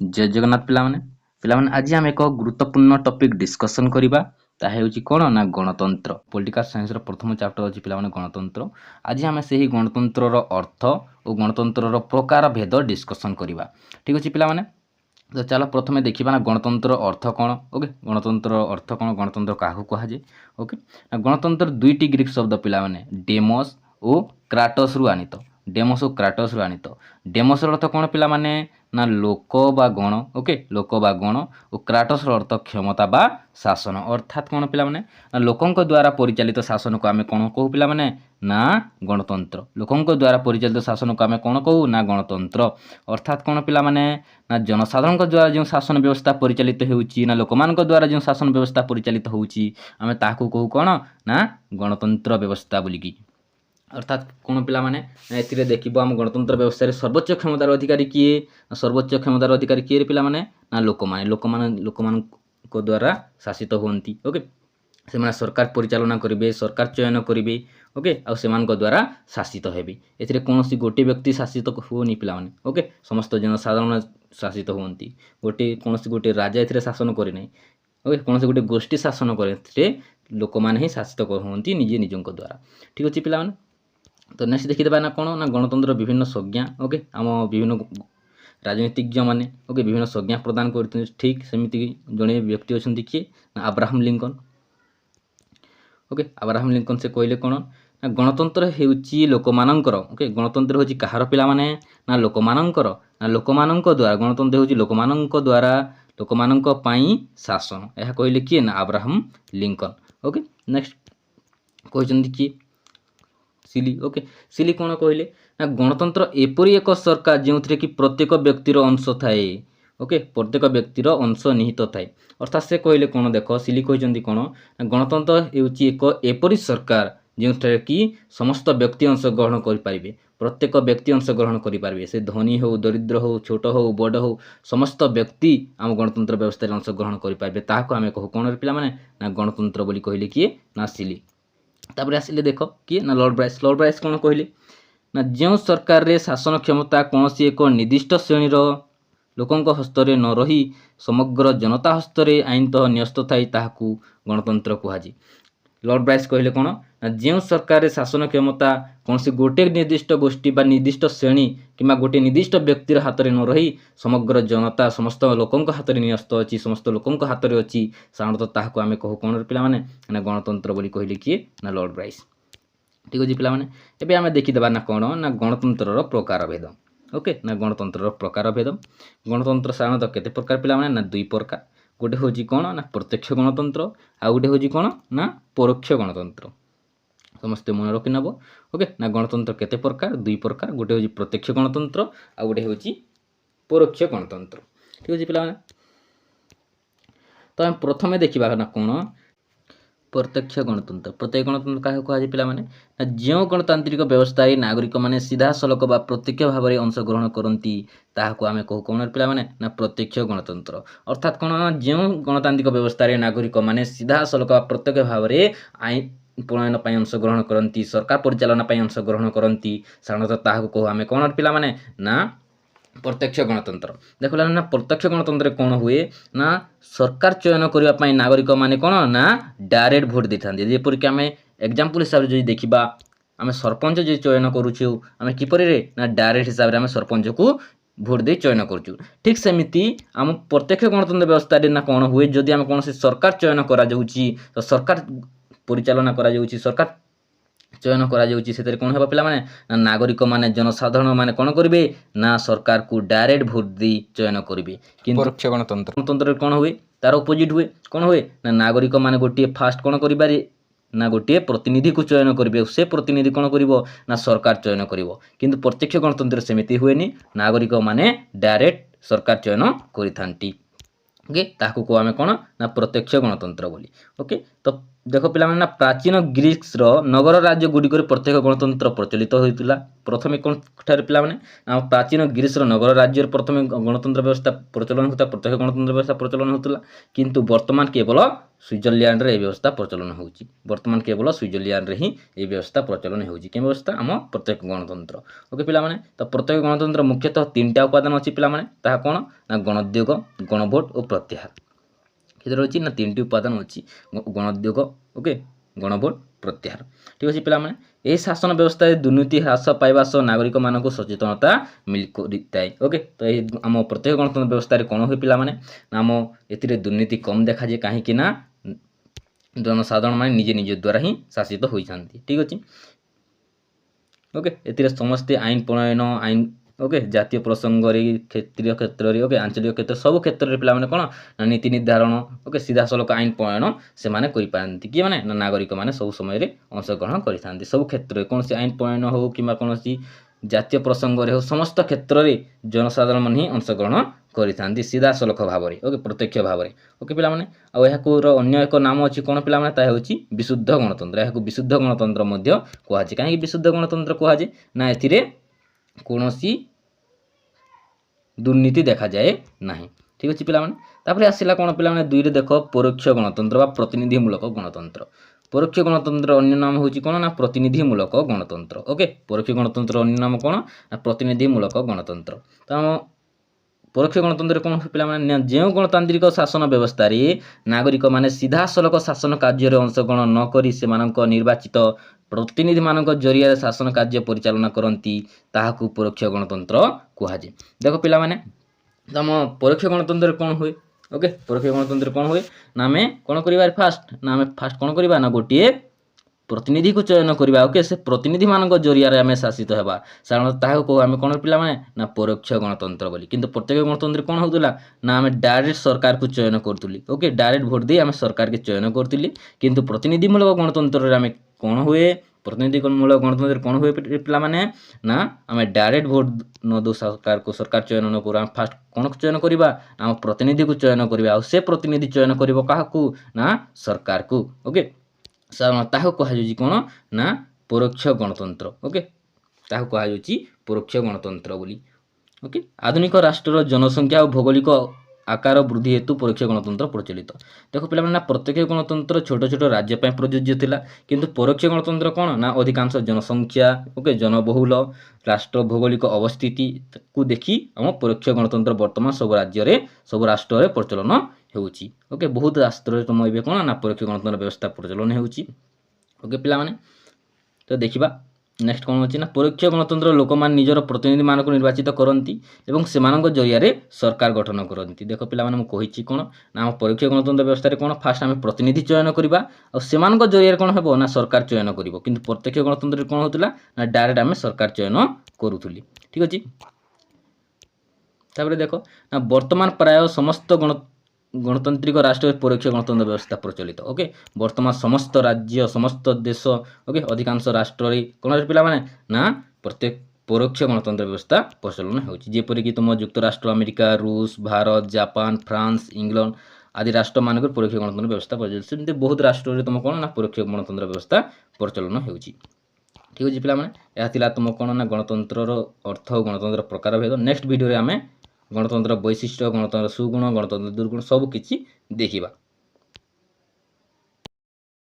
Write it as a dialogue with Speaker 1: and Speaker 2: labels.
Speaker 1: जय जगन्नाथ पिलामाने आज आम एक गुरुत्वपूर्ण टॉपिक डिस्कशन करिबा ताहा हेउची कोन ना गणतंत्र पॉलिटिकल साइंस रो प्रथम चैप्टर अछि पिलामाने गणतंत्र। आज आम सेही गणतंत्र रो अर्थ और गणतंत्र रो प्रकार भेद डिस्कशन करिबा। ठीक अछि पिलामाने, तो चलो प्रथमे देखिबा ना गणतंत्र अर्थ कोन। ओके, गणतंत्र अर्थ कोन, गणतंत्र काहू कहा जे। ओके, गणतंत्र दुईटी ग्रीक शब्द पिलामाने डेमोस और क्राटस रु आनित। डेमोस और क्राटस रु आनित। डेमोस रो अर्थ कोन पिलामाने ना लोक बा गण। ओके, लोक बा गण और क्राटस रो अर्थ क्षमता बा शासन। अर्थात कोन पिलामाने ना लोकंक द्वारा परिचालित शासन को आमे कोन कहू पिलामाने ना गणतंत्र। लोकंक द्वारा परिचालित शासन को आमे कोन कहू ना गणतंत्र। अर्थात कोन पिलामाने ना जनसाधारण द्वारा जो शासन व्यवस्था परिचालित होउची ना लोकमानक द्वारा जो शासन व्यवस्था परिचालित होउची आमे ताकू कहू कोन ना गणतंत्र व्यवस्था बोलिकी। अर्थात कोन पिला माने एथिरे देखिबो हम गणतंत्र व्यवस्था रे सर्वोच्च क्षमतार अधिकारी किए। सर्वोच्च क्षमतार अधिकारी किए रे पिला माने ना लोकमान को द्वारा शासित होंती। ओके, से माने सरकार परिचालना करिवे, सरकार चयन करिवे। ओके, आ सेमान को द्वारा शासित हेबे। एथिरे कोनोसी गोटे व्यक्ति शासित होनी पिला माने। ओके, समस्त जनसाधारण शासित होंती। कोनोसी गोटे राजा एथिरे शासन करे नै। ओके, कोनोसी गोटे गोष्ठी शासन करे, एथिरे लोकमान ही शासित होंती निजे निजंक द्वारा। ठीक अछि पिला माने, तो नेक्स्ट देखिदेबा ना कोन ना गणतंत्र विभिन्न संज्ञा। ओके, आम विभिन्न राजनीतिज्ञ माने ओके विभिन्न संज्ञा प्रदान करते। ठीक सेमिति जणे व्यक्ति अछंती कि ना Abraham Lincoln. Okay, Abraham Lincoln से कहले कोन ना गणतंत्र हेउची लोकमानंकर। ओके, गणतंत्र होची कहार पिला माने ना लोकमानंकर। ना लोकमानंक द्वारा गणतंत्र होची लोकमानंक द्वारा लोकमानंक पई शासन। एहा कहले कि ना अब्राहम लिंकन। ओके, नेक्स्ट कहचंती कि सिली। ओके, सिली कोन कहले ना गणतंत्र एपरी एक सरकार जेउथरे कि प्रत्येक व्यक्तिर अंश थाए। ओके, प्रत्येक व्यक्तिर अंश निहित थाए। अर्थात से कहले कोन देखो सिली कहचंती कोन ना गणतंत्र हेउची एक एपरी सरकार जेउथरे कि समस्त व्यक्ति अंश ग्रहण करि पारिबे। प्रत्येक व्यक्ति अंश ग्रहण करि पारिबे, से धनी हो, दरिद्र हो, छोट हो, बड़ हो, समस्त व्यक्ति आम गणतंत्र व्यवस्था रे अंश ग्रहण करि पारिबे। ताहाको आमे कहू कोन रे पिला माने ना गणतंत्र बोली कहले कि ना सिली। तापर आसिले देखो कि ना लॉर्ड ब्राइस। लॉर्ड ब्राइस कोन कहले ना जो सरकार रे शासन क्षमता कोनोसी एक निर्दिष्ट श्रेणीर लोकंक हस्तरे न रही समग्र जनता हस्तरे आईनतः न्यस्त थाई ताहाकू गणतंत्र कुहाजी। लॉर्ड ब्राइस कहले कोन ना जो सरकार रे शासन क्षमता कोनोसी गोटे निर्दिष्ट गोष्ठी बा निर्दिष्ट श्रेणी किंबा गोटे निर्दिष्ट व्यक्तिर हातरे न रही समग्र जनता समस्त लोकंक हातरे न्यस्त अछि, समस्त लोकंक हातरे अछि, साधारणतः ताहाकू आमे कहू कोन रे पिला माने ना गणतंत्र बोली कहले कि ना लॉर्ड ब्राइस। ठीक अछि पिला माने, एबे आमे देखि देबा ना कोन ना गणतंत्रर प्रकार भेद। ओके, ना गणतंत्रर प्रकार भेद। गणतंत्र साधारणतः केते प्रकार पिला माने ना दुई प्रकार। गोटे होची कोन ना प्रत्यक्ष गणतंत्र, आ गोटे होची कोन ना परोक्ष गणतंत्र। समस्त मन रखि नबो। ओके, ना गणतंत्र केते प्रकार, दुई प्रकार। गोटे होची प्रत्यक्ष गणतंत्र, आ गोटे होची परोक्ष गणतंत्र। ठीक अछि पिला माने, तो हम प्रथमे देखिबा ना कोन प्रत्यक्ष गणतंत्र। प्रत्यक्ष गणतंत्र काहे कहा जे पिला माने ना जो गणतांत्रिक व्यवस्था रे नागरिक माने सीधा सलक बा प्रत्यक्ष भाव रे अंश ग्रहण करंती ताहाको आमे कहू कोन पिला माने ना प्रत्यक्ष गणतंत्र। अर्थात कोन जो गणतांत्रिक व्यवस्था रे नागरिक माने सीधा सलक बा प्रत्यक्ष भाव रे आईन प्रणयन पई अंश ग्रहण करंती, सरकार परिचालना पई अंश ग्रहण करंती, साधारणतः ताहाको कहू आमे कोन पिला माने ना प्रत्यक्ष गणतंत्र। देखला ना प्रत्यक्ष गणतंत्र कोन हुए ना सरकार चयन करिवा पई नागरिक माने कोन ना डायरेक्ट भोट देथांती। जेपर कि आमे एग्जांपल हिसाब रे जदि देखिबा आमे सरपंच जे चयन करूछु आमे किपरि रे ना डायरेक्ट हिसाब रे आमे सरपंच को भोट दे चयन करूछु। ठीक सेमिति आम प्रत्यक्ष गणतंत्र व्यवस्था रे ना कोन हुए जदि आमे कोनोसी सरकार चयन करा जाउची तो सरकार परिचालना करा जाउची, सरकार चयन करा जाउची, सेतरे कोन हेबा पिला माने ना नागरिक माने जनसाधारण माने कोन करिवे ना सरकार को डायरेक्ट भोट दे चयन करिवे। किंतु
Speaker 2: परोक्ष
Speaker 1: गणतंत्र कोन हुए तार अपोजिट हुए। कोन हुए ना नागरिक माने गोटे फास्ट कोन करिबारे ना गोटे प्रतिनिधि को चयन करिवे, से प्रतिनिधि कोन करिवो ना सरकार चयन करिवो। किंतु प्रत्यक्ष गणतंत्र सेमिति हुएनी, नागरिक माने डायरेक्ट सरकार चयन करिथांती। ओके, ताकू को आमे कोन ना प्रत्यक्ष गणतंत्र बोली। ओके, तो देख पे प्राचीन ग्रीक्सर नगर राज्य गुड़िक प्रत्येक गणतंत्र प्रचलित होता प्रथम कौन पे प्राचीन ग्रीसर नगर राज्य प्रथम गणतंत्र व्यवस्था प्रचलन होता प्रत्येक गणतंत्र व्यवस्था प्रचलन होता किंतु वर्तमान केवल स्विट्जरलैंड रे व्यवस्था प्रचलन होची वर्तमान केवल स्विट्जरलैंड रे ही ये व्यवस्था प्रचलन होची के व्यवस्था आम प्रत्येक गणतंत्र ओके पिला माने तो प्रत्येक गणतंत्र मुख्यतः तीनटा उपादान अछि पिला माने ताहा कोन ना गणोद्योग गणभोट और प्रत्याहार किधर अच्छी ना तीन उपादान अच्छी गणोद्योग ओके गणभोट प्रत्याहार ठीक अच्छे पे यही शासन व्यवस्था दुर्नीति ह्रास पाइबा सह नागरिक मानक सचेतनता मिलता है ओके तो ये आम प्रत्येक गणतंत्र व्यवस्था कौन हुए पे आम ए दुर्नीति कम देखा जाए कहीं ना जनसाधारण मान निजे निज द्वारा ही शासित होती ठीक अच्छे ओके ए समस्ते आईन प्रणयन आईन ओके जातीय प्रसंग क्षेत्रीय क्षेत्र में ओके आंचलिक क्षेत्र सब क्षेत्र में पे कौन नीति निर्धारण ओके सीधा सलख आईन प्रणयन से माने करि पारंती कि माने नागरिक माने सब समय अंशग्रहण करिथांती सब क्षेत्र कौन से आईन प्रणयन हो कि कौन जातीय प्रसंग हो समस्त क्षेत्र में जनसाधारण मन ही अंशग्रहण करिथांती सीधा सलख भाव में ओके प्रत्यक्ष भाव में ओके पे अन्य एक नाम अच्छी कौन पे विशुद्ध गणतंत्र यह विशुद्ध गणतंत्र कहुए कहीं विशुद्ध गणतंत्र कहुए ना ए कौन दुर्नीति देखा जाए ना ठीक अच्छे पे आसला कौन पे दुई देख परोक्ष गणतंत्र प्रतिनिधिमूलक गणतंत्र परोक्ष गणतंत्र अन्य नाम हूँ कौन ना प्रतिनिधिमूलक गणतंत्र ओके परोक्ष गणतंत्र अन्य नाम कौन ना प्रतिनिधिमूलक गणतंत्र तो परोक्ष गणतंत्र कौन पे जो गणतांत्रिक शासन व्यवस्था नागरिक माने सीधा सलख शासन कार्य अंशग्रहण नक निर्वाचित प्रतिनिधि मान जरिया शासन कार्य परिचालना करती ताहाकू परोक्ष गणतंत्र कहुए देख पे आम परोक्ष गणतंत्र कौन हुए ओके परोक्ष गणतंत्र कौन हुए ना आम कौन कर फास्ट कौन करवा ना गोटे प्रतिनिधि को चयन करवा ओके से प्रतिनिधि मान जरिया आम शासित होगा साधारणतः कहू आम कौन पे ना परोक्ष गणतंत्र बोली किंतु प्रत्येक गणतंत्र कौन होता ना आम डायरेक्ट सरकार को चयन करूँ ओके डायरेक्ट भोट दे आम सरकार के चयन करूँ किंतु प्रतिनिधिमूलक गणतंत्र आम कौन हुए प्रतिनिधिमूलक गणतंत्र कौन हुए पे ना आम डायरेक्ट भोट न दो सरकार को सरकार चयन न करूँ फास्ट कौन चयन करवा आम प्रतिनिधि को चयन करवा से प्रतिनिधि चयन कर ना सरकार को ओके ताहा कहुँ कौन ना परोक्ष गणतंत्र ओके ताहा कहुँ परोक्ष गणतंत्र बोली ओके आधुनिक राष्ट्र जनसंख्या और भौगोलिक आकार वृद्धि हेतु परोक्ष गणतंत्र प्रचलित देख पे प्रत्यक्ष गणतंत्र छोट छोट राज्य प्रযোज्य थिला किंतु परोक्ष गणतंत्र कौन ना अधिकांश जनसंख्या ओके जनबहुल राष्ट्र भौगोलिक अवस्थिति को देखी आम परोक्ष गणतंत्र वर्तमान सब राज्य सब राष्ट्र प्रचलन होउची ओके बहुत राष्ट्र तुम ए कौन ना परोक्ष गणतंत्र व्यवस्था प्रचलन होउची ओके पे तो देखा नेक्स्ट कौन अच्छी ना परोक्ष गणतंत्र लोक मान निजर प्रतिनिधि मानक निर्वाचित करती एवं से जरिया सरकार गठन करती देख पे कही कौन ना परोक्ष गणतंत्र व्यवस्था कौन फास्ट आम प्रतिनिधि चयन करवा और से जरिया कौन हम ना सरकार चयन कर किंतु प्रत्यक्ष गणतंत्र कौन होता ना डायरेक्ट आम सरकार चयन करूली ठीक अच्छे तापर देख ना वर्तमान प्राय समस्त गणतांत्रिक राष्ट्र परोक्ष गणतंत्र व्यवस्था प्रचलित ओके वर्तमान समस्त राज्य समस्त देश ओके अधिकांश राष्ट्र कौन पे ना प्रत्येक परोक्ष गणतंत्र व्यवस्था प्रचलन होपरिक तुम युक्तराष्ट्र अमेरिका रूस भारत जापान फ्रांस इंग्लैंड आदि राष्ट्र मानक परोक्ष गणतंत्र व्यवस्था प्रचलित बहुत राष्ट्र तुम कौन ना परोक्ष गणतंत्र व्यवस्था प्रचलन हो ठीक अच्छे पे तुम कौन ना गणतंत्र अर्थ और गणतंत्र प्रकार भेद नेक्स्ट वीडियो आम गणतंत्र वैशिष्ट्य गणतंत्र सुगुण गणतंत्र दुर्गुण सब किछि देखिबा।